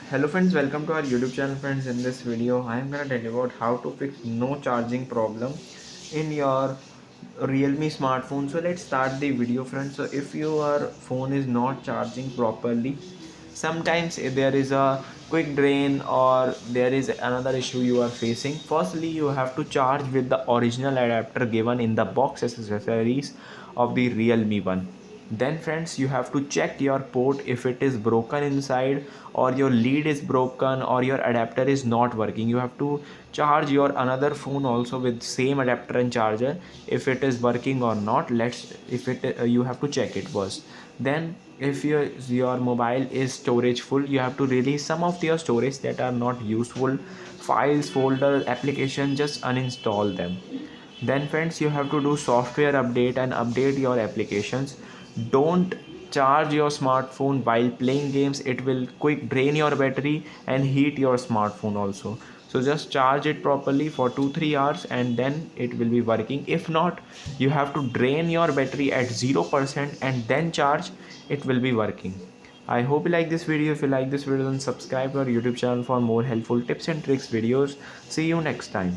Hello friends, welcome to our YouTube channel friends. In this video I am gonna tell you about how to fix no charging problem in your Realme smartphone. So let's start the video friends. So if your phone is not charging properly, sometimes if there is a quick drain or there is another issue you are facing. Firstly, you have to charge with the original adapter given in the box accessories of the Realme one. Then friends, you have to check your port if it is broken inside, or your lead is broken, or your adapter is not working. You have to charge your another phone also with same adapter and charger if it is working or not. Let's if it you have to check it first. Then if your mobile is storage full, you have to release some of your storage that are not useful, files, folders, application, just uninstall them. Then friends, you have to do software update and update your applications. Don't charge your smartphone while playing games. It will quick drain your battery and heat your smartphone also. So just charge it properly for 2 3 hours and then it will be working. If not, you have to drain your battery at 0% and then charge. It will be working. I hope you like this video. If you like this video, then subscribe to our YouTube channel for more helpful tips and tricks videos. See you next time.